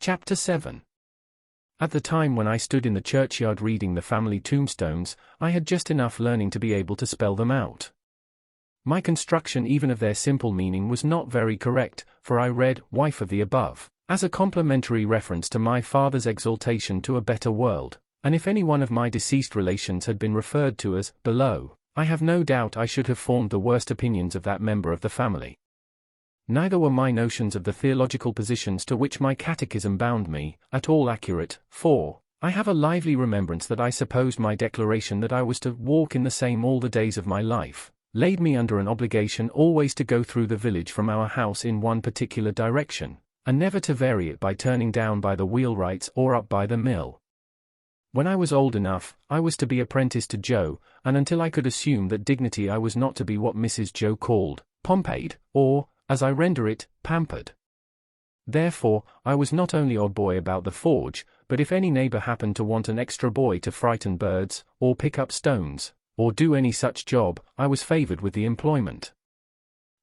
Chapter 7. At the time when I stood in the churchyard reading the family tombstones, I had just enough learning to be able to spell them out. My construction even of their simple meaning was not very correct, for I read "wife of the above" as a complimentary reference to my father's exaltation to a better world, and if any one of my deceased relations had been referred to as below, I have no doubt I should have formed the worst opinions of that member of the family. Neither were my notions of the theological positions to which my catechism bound me at all accurate, for I have a lively remembrance that I supposed my declaration that I was to walk in the same all the days of my life laid me under an obligation always to go through the village from our house in one particular direction, and never to vary it by turning down by the wheelwrights or up by the mill. When I was old enough, I was to be apprenticed to Joe, and until I could assume that dignity I was not to be what Mrs. Joe called pompeyed, or, as I render it, pampered. Therefore, I was not only odd boy about the forge, but if any neighbor happened to want an extra boy to frighten birds, or pick up stones, or do any such job, I was favored with the employment.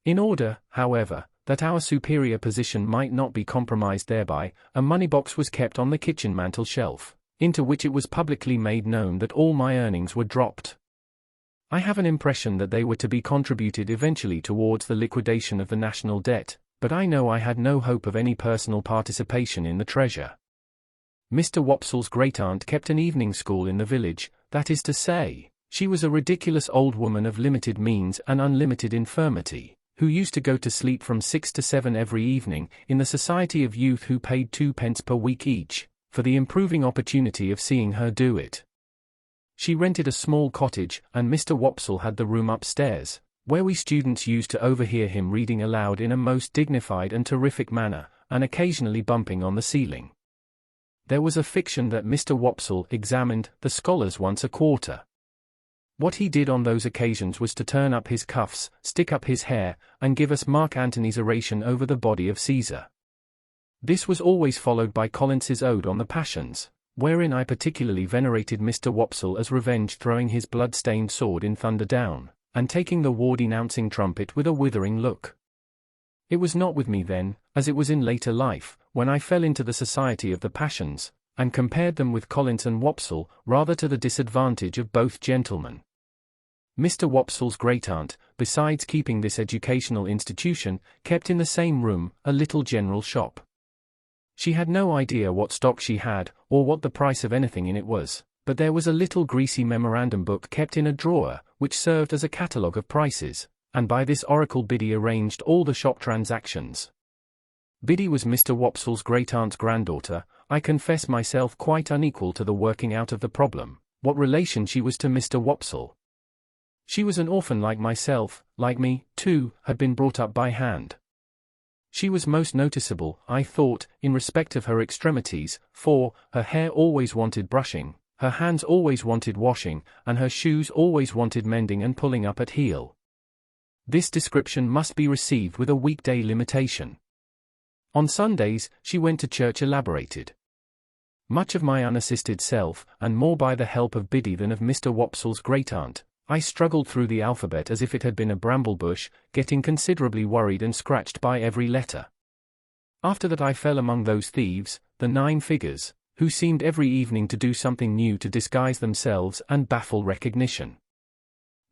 In order, however, that our superior position might not be compromised thereby, a money-box was kept on the kitchen mantel shelf, into which it was publicly made known that all my earnings were dropped. I have an impression that they were to be contributed eventually towards the liquidation of the national debt, but I know I had no hope of any personal participation in the treasure. Mr. Wopsle's great-aunt kept an evening school in the village, that is to say, she was a ridiculous old woman of limited means and unlimited infirmity, who used to go to sleep from 6 to 7 every evening, in the society of youth who paid 2 pence per week each, for the improving opportunity of seeing her do it. She rented a small cottage, and Mr. Wopsle had the room upstairs, where we students used to overhear him reading aloud in a most dignified and terrific manner, and occasionally bumping on the ceiling. There was a fiction that Mr. Wopsle examined the scholars once a quarter. What he did on those occasions was to turn up his cuffs, stick up his hair, and give us Mark Antony's oration over the body of Caesar. This was always followed by Collins's Ode on the Passions, wherein I particularly venerated Mr. Wopsle as Revenge throwing his blood-stained sword in thunder down, and taking the war-denouncing trumpet with a withering look. It was not with me then, as it was in later life, when I fell into the society of the Passions, and compared them with Collins and Wopsle, rather to the disadvantage of both gentlemen. Mr. Wopsle's great-aunt, besides keeping this educational institution, kept in the same room a little general shop. She had no idea what stock she had, or what the price of anything in it was, but there was a little greasy memorandum book kept in a drawer, which served as a catalogue of prices, and by this oracle Biddy arranged all the shop transactions. Biddy was Mr. Wopsle's great-aunt's granddaughter. I confess myself quite unequal to the working out of the problem, what relation she was to Mr. Wopsle. She was an orphan like myself, like me, too, had been brought up by hand. She was most noticeable, I thought, in respect of her extremities, for her hair always wanted brushing, her hands always wanted washing, and her shoes always wanted mending and pulling up at heel. This description must be received with a weekday limitation. On Sundays, she went to church elaborated. Much of my unassisted self, and more by the help of Biddy than of Mr. Wopsle's great-aunt, I struggled through the alphabet as if it had been a bramble bush, getting considerably worried and scratched by every letter. After that I fell among those thieves, the 9 figures, who seemed every evening to do something new to disguise themselves and baffle recognition.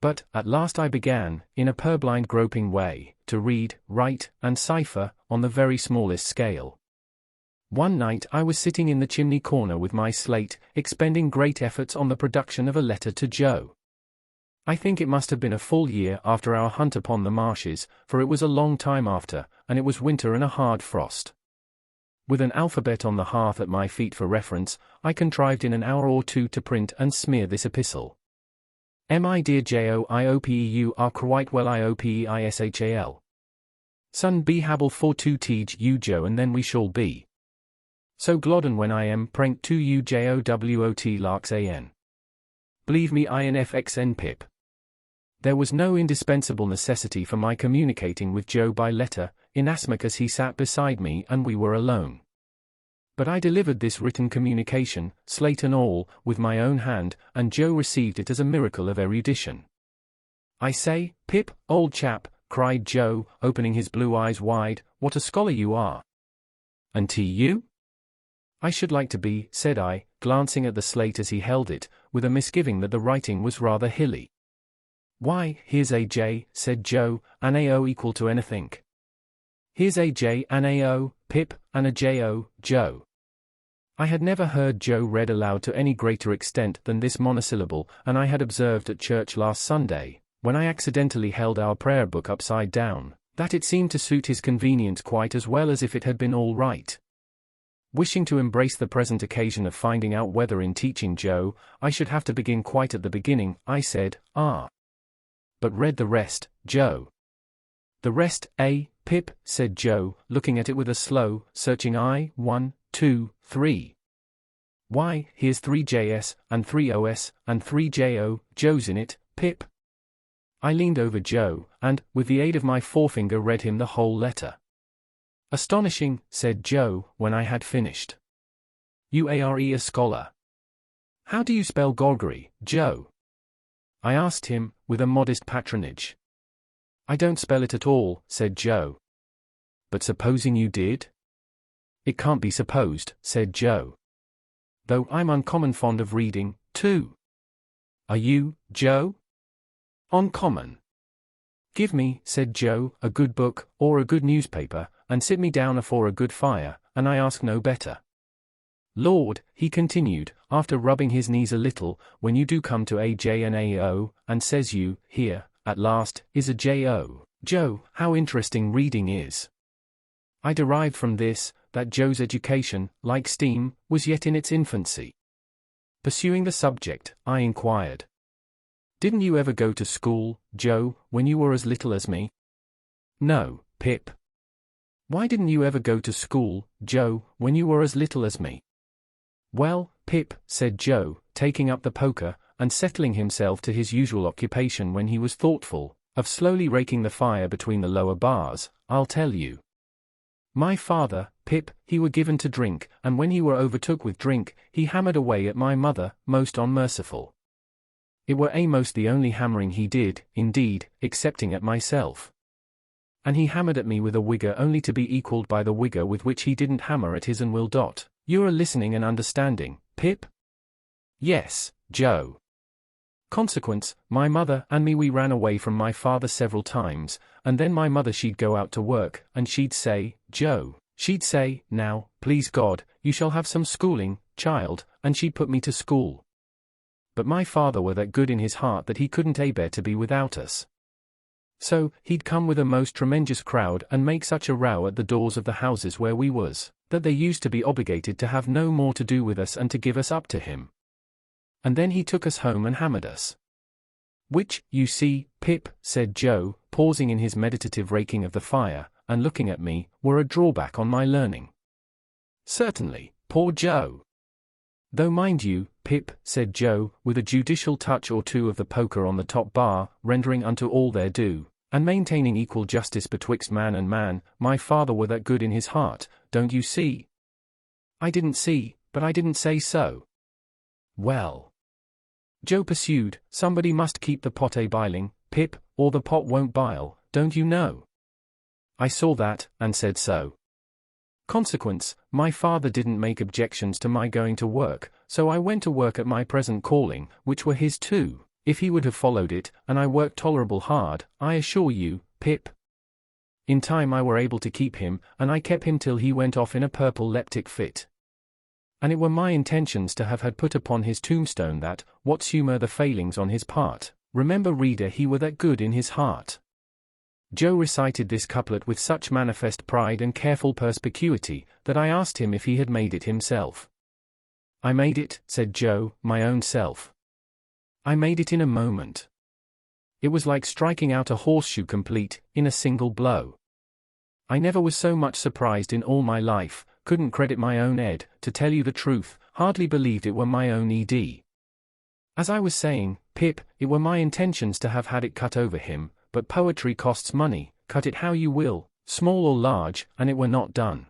But, at last I began, in a purblind groping way, to read, write, and cipher, on the very smallest scale. One night I was sitting in the chimney corner with my slate, expending great efforts on the production of a letter to Joe. I think it must have been a full year after our hunt upon the marshes, for it was a long time after, and it was winter and a hard frost. With an alphabet on the hearth at my feet for reference, I contrived in an hour or two to print and smear this epistle. My dear Joiopeu are quite well Iopeishal. Son be hable for to teach you Joe and then we shall be. So glodden when I am prank to you Jowot larks an. Believe me infxn pip. There was no indispensable necessity for my communicating with Joe by letter, inasmuch as he sat beside me and we were alone. But I delivered this written communication, slate and all, with my own hand, and Joe received it as a miracle of erudition. I say, Pip, old chap, cried Joe, opening his blue eyes wide, what a scholar you are. And you? I should like to be, said I, glancing at the slate as he held it, with a misgiving that the writing was rather hilly. Why, here's a J, said Joe, and a O equal to anything. Here's a J and a O, Pip, and a J-O, Joe. I had never heard Joe read aloud to any greater extent than this monosyllable, and I had observed at church last Sunday, when I accidentally held our prayer book upside down, that it seemed to suit his convenience quite as well as if it had been all right. Wishing to embrace the present occasion of finding out whether in teaching Joe, I should have to begin quite at the beginning, I said, but read the rest, Joe. The rest, Pip, said Joe, looking at it with a slow, searching eye. 1, 2, 3. Why, here's 3 JS, and 3 OS, and 3 JO, Joes in it, Pip. I leaned over Joe, and, with the aid of my forefinger, read him the whole letter. Astonishing, said Joe, when I had finished. You are a scholar. How do you spell Gorgory, Joe? I asked him, with a modest patronage. I don't spell it at all, said Joe. But supposing you did? It can't be supposed, said Joe. Though I'm uncommon fond of reading, too. Are you, Joe? Uncommon. Give me, said Joe, a good book, or a good newspaper, and sit me down afore a good fire, and I ask no better. Lord, he continued, after rubbing his knees a little, when you do come to a J and a O, and says you, here, at last, is a J-O, Joe, how interesting reading is. I derived from this, that Joe's education, like steam, was yet in its infancy. Pursuing the subject, I inquired. Didn't you ever go to school, Joe, when you were as little as me? No, Pip. Why didn't you ever go to school, Joe, when you were as little as me? Well, Pip, said Joe, taking up the poker, and settling himself to his usual occupation when he was thoughtful, of slowly raking the fire between the lower bars, I'll tell you. My father, Pip, he were given to drink, and when he were overtook with drink, he hammered away at my mother, most unmerciful. It were a'most the only hammering he did, indeed, excepting at myself. And he hammered at me with a wigger only to be equalled by the wigger with which he didn't hammer at his and Will. You're listening and understanding, Pip? Yes, Joe. Consequence, my mother and me we ran away from my father several times, and then my mother she'd go out to work, and she'd say, Joe, she'd say, now, please God, you shall have some schooling, child, and she'd put me to school. But my father were that good in his heart that he couldn't bear to be without us. So, he'd come with a most tremendous crowd and make such a row at the doors of the houses where we was, that they used to be obligated to have no more to do with us and to give us up to him. And then he took us home and hammered us. Which, you see, Pip, said Joe, pausing in his meditative raking of the fire, and looking at me, were a drawback on my learning. Certainly, poor Joe. Though mind you, Pip, said Joe, with a judicial touch or two of the poker on the top bar, rendering unto all their due, and maintaining equal justice betwixt man and man, my father were that good in his heart, don't you see? I didn't see, but I didn't say so. Well, Joe pursued, somebody must keep the pot a-biling, Pip, or the pot won't bile, don't you know? I saw that, and said so. Consequence, my father didn't make objections to my going to work, so I went to work at my present calling, which were his too, if he would have followed it, and I worked tolerable hard, I assure you, Pip. In time I were able to keep him, and I kept him till he went off in a purple leptic fit. And it were my intentions to have had put upon his tombstone that, what's humour the failings on his part, remember reader he were that good in his heart. Joe recited this couplet with such manifest pride and careful perspicuity, that I asked him if he had made it himself. I made it, said Joe, my own self. I made it in a moment. It was like striking out a horseshoe complete, in a single blow. I never was so much surprised in all my life, couldn't credit my own ed, to tell you the truth, hardly believed it were my own ed. As I was saying, Pip, it were my intentions to have had it cut over him, but poetry costs money, cut it how you will, small or large, and it were not done.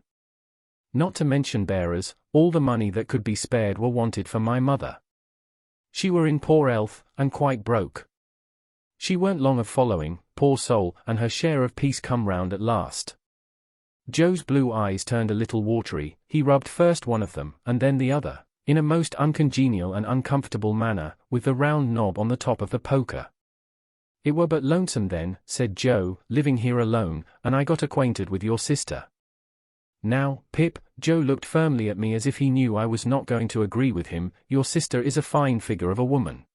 Not to mention bearers, all the money that could be spared were wanted for my mother. She were in poor health, and quite broke. She weren't long of following, poor soul, and her share of peace come round at last. Joe's blue eyes turned a little watery. He rubbed first one of them, and then the other, in a most uncongenial and uncomfortable manner, with the round knob on the top of the poker. "It were but lonesome then," said Joe, "living here alone, and I got acquainted with your sister." "Now, Pip," Joe looked firmly at me as if he knew I was not going to agree with him, "your sister is a fine figure of a woman."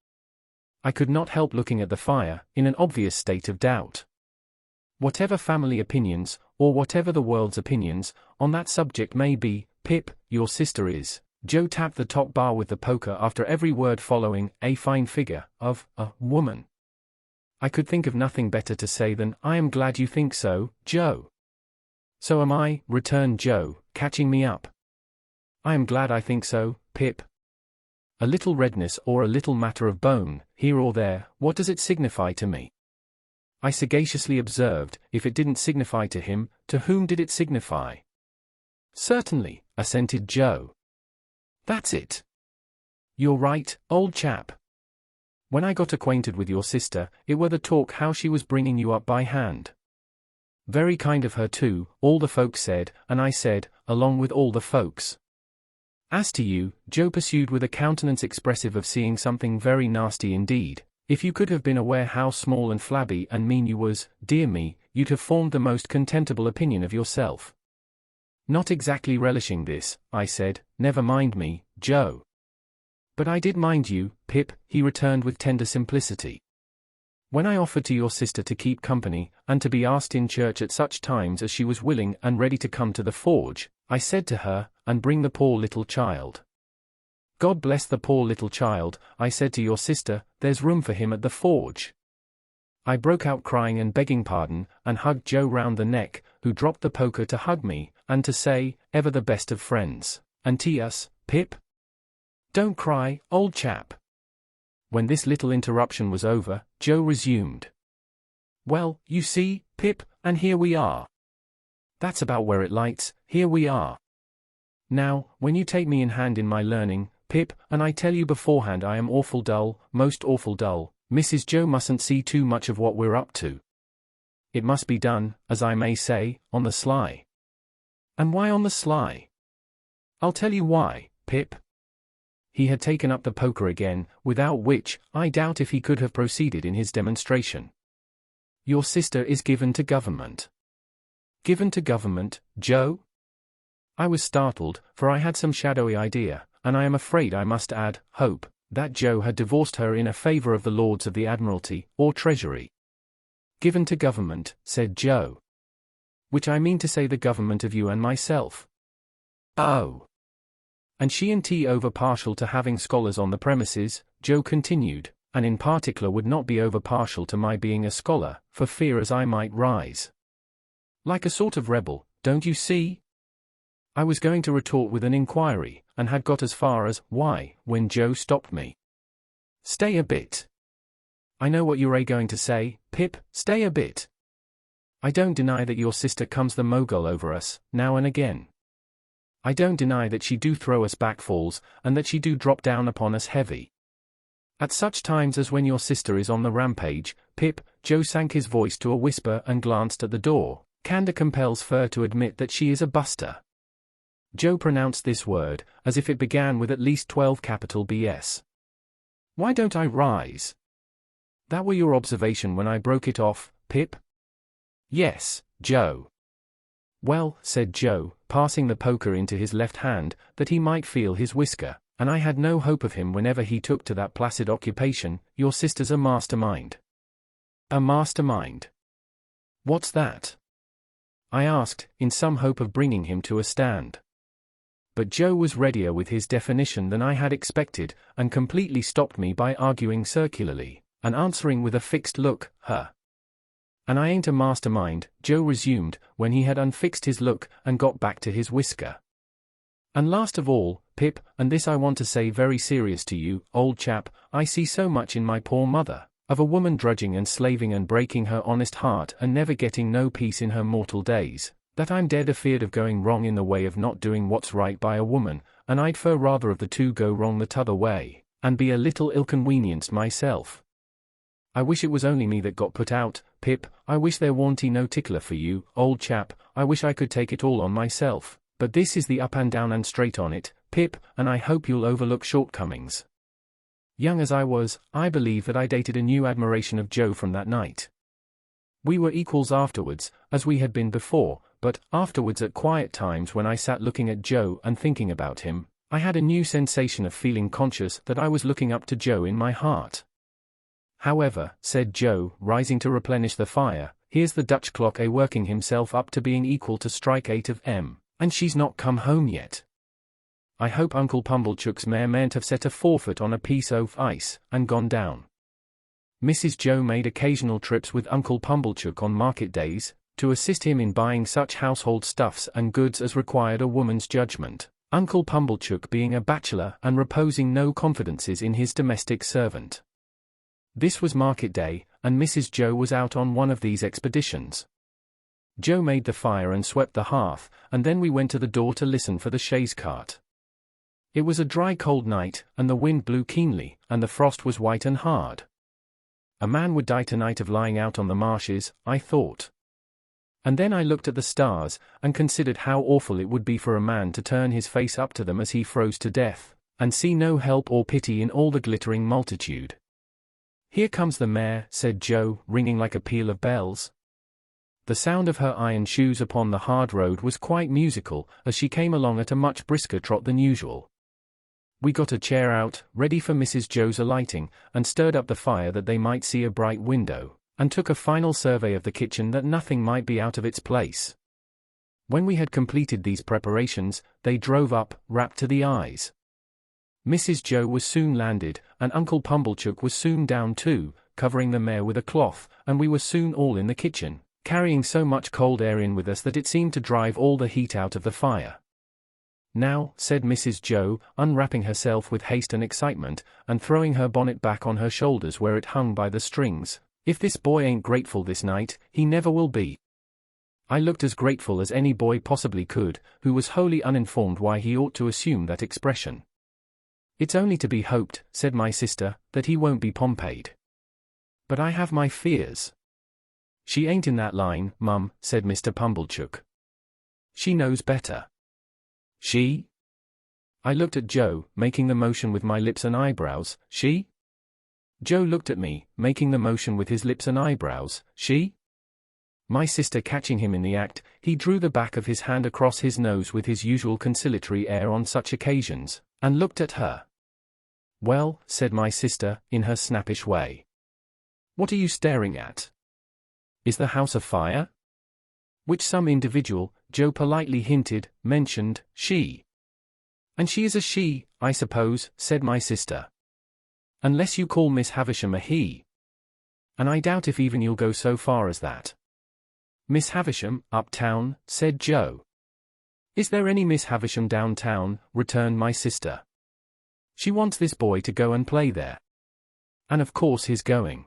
I could not help looking at the fire, in an obvious state of doubt. Whatever family opinions, or whatever the world's opinions, on that subject may be, Pip, your sister is. Joe tapped the top bar with the poker after every word following, "a fine figure of a woman." I could think of nothing better to say than, "I am glad you think so, Joe." "So am I," returned Joe, catching me up. "I am glad I think so, Pip. A little redness or a little matter of bone, here or there, what does it signify to me?" I sagaciously observed, if it didn't signify to him, to whom did it signify? "Certainly," assented Joe. "That's it. You're right, old chap. When I got acquainted with your sister, it were the talk how she was bringing you up by hand. Very kind of her too, all the folks said, and I said, along with all the folks. As to you," Joe pursued with a countenance expressive of seeing something very nasty indeed, "if you could have been aware how small and flabby and mean you was, dear me, you'd have formed the most contemptible opinion of yourself." Not exactly relishing this, I said, "Never mind me, Joe." "But I did mind you, Pip," he returned with tender simplicity. "When I offered to your sister to keep company, and to be asked in church at such times as she was willing and ready to come to the forge, I said to her, 'And bring the poor little child.' 'God bless the poor little child,' I said to your sister, 'there's room for him at the forge.'" I broke out crying and begging pardon, and hugged Joe round the neck, who dropped the poker to hug me, and to say, "Ever the best of friends, and to us, Pip." "Don't cry, old chap." When this little interruption was over, Joe resumed. "Well, you see, Pip, and here we are. That's about where it lights, here we are. Now, when you take me in hand in my learning, Pip, and I tell you beforehand I am awful dull, most awful dull, Mrs. Joe mustn't see too much of what we're up to. It must be done, as I may say, on the sly." "And why on the sly?" "I'll tell you why, Pip." He had taken up the poker again, without which, I doubt if he could have proceeded in his demonstration. "Your sister is given to government." "Given to government, Joe?" I was startled, for I had some shadowy idea, and I am afraid I must add, hope, that Joe had divorced her in a favor of the Lords of the Admiralty, or Treasury. "Given to government," said Joe. "Which I mean to say the government of you and myself." "Oh. And she and T over partial to having scholars on the premises," Joe continued, "and in particular would not be over partial to my being a scholar, for fear as I might rise like a sort of rebel, don't you see?" I was going to retort with an inquiry, and had got as far as, "Why?" when Joe stopped me. "Stay a bit. I know what you're going to say, Pip, stay a bit. I don't deny that your sister comes the mogul over us, now and again. I don't deny that she do throw us backfalls, and that she do drop down upon us heavy. At such times as when your sister is on the rampage, Pip," Joe sank his voice to a whisper and glanced at the door, "candor compels fur to admit that she is a buster." Joe pronounced this word, as if it began with at least 12 capital BS. "Why don't I rise?" "That were your observation when I broke it off, Pip?" "Yes, Joe." "Well," said Joe, passing the poker into his left hand, that he might feel his whisker, and I had no hope of him whenever he took to that placid occupation, "your sister's a mastermind." "A mastermind? What's that?" I asked, in some hope of bringing him to a stand. But Joe was readier with his definition than I had expected, and completely stopped me by arguing circularly, and answering with a fixed look, "Her." "And I ain't a mastermind," Joe resumed, when he had unfixed his look, and got back to his whisker. "And last of all, Pip, and this I want to say very serious to you, old chap, I see so much in my poor mother, of a woman drudging and slaving and breaking her honest heart and never getting no peace in her mortal days, that I'm dead afeard of going wrong in the way of not doing what's right by a woman, and I'd fur rather of the two go wrong the t'other way, and be a little inconvenienced myself. I wish it was only me that got put out, Pip, I wish there warn't no tickler for you, old chap, I wish I could take it all on myself, but this is the up and down and straight on it, Pip, and I hope you'll overlook shortcomings. Young as I was, I believe that I dated a new admiration of Joe from that night. We were equals afterwards, as we had been before, but, afterwards at quiet times when I sat looking at Joe and thinking about him, I had a new sensation of feeling conscious that I was looking up to Joe in my heart. However, said Joe, rising to replenish the fire, here's the Dutch clock working himself up to being equal to strike 8 of M, and she's not come home yet. I hope Uncle Pumblechook's mare mayn't have set a forfeit on a piece of ice, and gone down. Mrs. Joe made occasional trips with Uncle Pumblechook on market days, to assist him in buying such household stuffs and goods as required a woman's judgment, Uncle Pumblechook being a bachelor and reposing no confidences in his domestic servant. This was market day, and Mrs. Joe was out on one of these expeditions. Joe made the fire and swept the hearth, and then we went to the door to listen for the chaise cart. It was a dry cold night, and the wind blew keenly, and the frost was white and hard. A man would die tonight of lying out on the marshes, I thought. And then I looked at the stars, and considered how awful it would be for a man to turn his face up to them as he froze to death, and see no help or pity in all the glittering multitude. Here comes the mare, said Joe, ringing like a peal of bells. The sound of her iron shoes upon the hard road was quite musical, as she came along at a much brisker trot than usual. We got a chair out, ready for Mrs. Joe's alighting, and stirred up the fire that they might see a bright window, and took a final survey of the kitchen that nothing might be out of its place. When we had completed these preparations, they drove up, wrapped to the eyes. Mrs. Joe was soon landed, and Uncle Pumblechook was soon down too, covering the mare with a cloth, and we were soon all in the kitchen, carrying so much cold air in with us that it seemed to drive all the heat out of the fire. Now, said Mrs. Joe, unwrapping herself with haste and excitement, and throwing her bonnet back on her shoulders where it hung by the strings, if this boy ain't grateful this night, he never will be. I looked as grateful as any boy possibly could, who was wholly uninformed why he ought to assume that expression. It's only to be hoped, said my sister, that he won't be Pompeyed. But I have my fears. She ain't in that line, Mum, said Mr. Pumblechook. She knows better. She? I looked at Joe, making the motion with my lips and eyebrows, she? Joe looked at me, making the motion with his lips and eyebrows, she? My sister catching him in the act, he drew the back of his hand across his nose with his usual conciliatory air on such occasions, and looked at her. Well, said my sister, in her snappish way. What are you staring at? Is the house afire? Which some individual, Joe politely hinted, mentioned, she. And she is a she, I suppose, said my sister. Unless you call Miss Havisham a he. And I doubt if even you'll go so far as that. Miss Havisham, uptown, said Joe. Is there any Miss Havisham downtown, returned my sister. She wants this boy to go and play there. And of course he's going.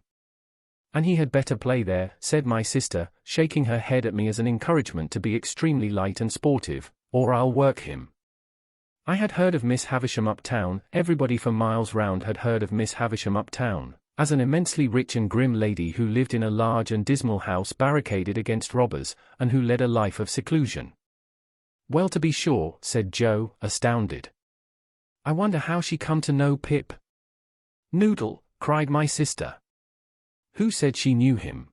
And he had better play there, said my sister, shaking her head at me as an encouragement to be extremely light and sportive, or I'll work him. I had heard of Miss Havisham uptown, everybody for miles round had heard of Miss Havisham uptown, as an immensely rich and grim lady who lived in a large and dismal house barricaded against robbers, and who led a life of seclusion. Well, to be sure, said Joe, astounded. I wonder how she come to know Pip. Noodle, cried my sister. Who said she knew him?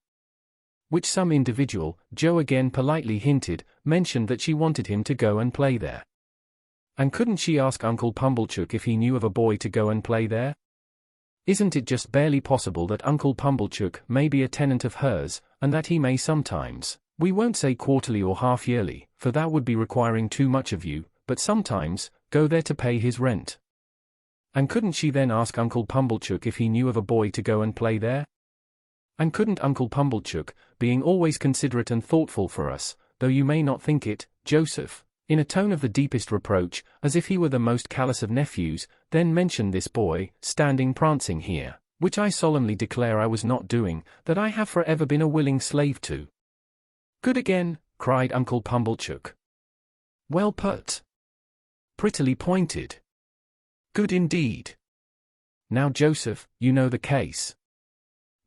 Which some individual, Joe again politely hinted, mentioned that she wanted him to go and play there. And couldn't she ask Uncle Pumblechook if he knew of a boy to go and play there? Isn't it just barely possible that Uncle Pumblechook may be a tenant of hers, and that he may sometimes, we won't say quarterly or half-yearly, for that would be requiring too much of you, but sometimes, go there to pay his rent? And couldn't she then ask Uncle Pumblechook if he knew of a boy to go and play there? And couldn't Uncle Pumblechook, being always considerate and thoughtful for us, though you may not think it, Joseph, in a tone of the deepest reproach, as if he were the most callous of nephews, then mention this boy, standing prancing here, which I solemnly declare I was not doing, that I have forever been a willing slave to. Good again, cried Uncle Pumblechook. Well put. Prettily pointed. Good indeed. Now Joseph, you know the case.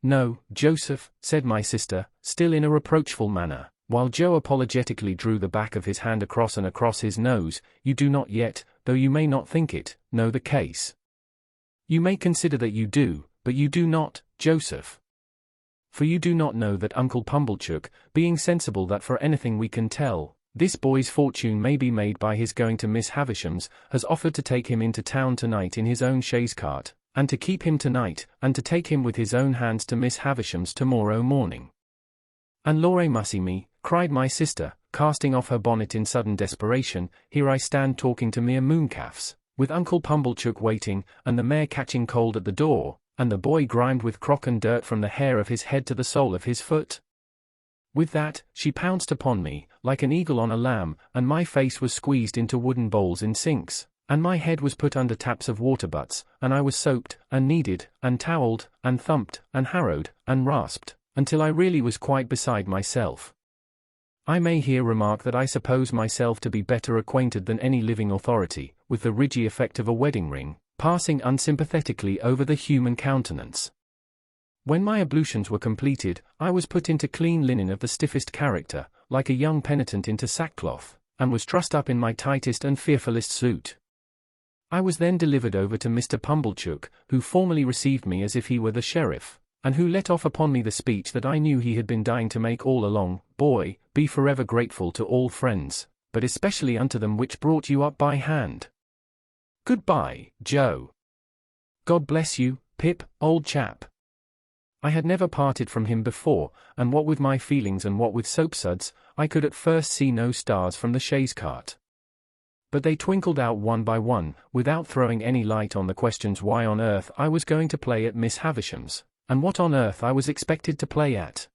"No, Joseph," said my sister, still in a reproachful manner, while Joe apologetically drew the back of his hand across and across his nose, "you do not yet, though you may not think it, know the case. You may consider that you do, but you do not, Joseph. For you do not know that Uncle Pumblechook, being sensible that for anything we can tell, this boy's fortune may be made by his going to Miss Havisham's, has offered to take him into town tonight in his own chaise cart, and to keep him tonight, and to take him with his own hands to Miss Havisham's tomorrow morning." "And Lore mussy me," cried my sister, casting off her bonnet in sudden desperation, "here I stand talking to mere mooncalves, with Uncle Pumblechook waiting, and the mare catching cold at the door, and the boy grimed with crock and dirt from the hair of his head to the sole of his foot." With that, she pounced upon me, like an eagle on a lamb, and my face was squeezed into wooden bowls in sinks, and my head was put under taps of water butts, and I was soaped, and kneaded, and towelled, and thumped, and harrowed, and rasped, until I really was quite beside myself. I may here remark that I suppose myself to be better acquainted than any living authority, with the ridgy effect of a wedding ring, passing unsympathetically over the human countenance. When my ablutions were completed, I was put into clean linen of the stiffest character, like a young penitent into sackcloth, and was trussed up in my tightest and fearfullest suit. I was then delivered over to Mr. Pumblechook, who formally received me as if he were the sheriff, and who let off upon me the speech that I knew he had been dying to make all along: "Boy, be forever grateful to all friends, but especially unto them which brought you up by hand. Goodbye, Joe. God bless you, Pip, old chap." I had never parted from him before, and what with my feelings and what with soapsuds, I could at first see no stars from the chaise cart. But they twinkled out one by one, without throwing any light on the questions why on earth I was going to play at Miss Havisham's, and what on earth I was expected to play at.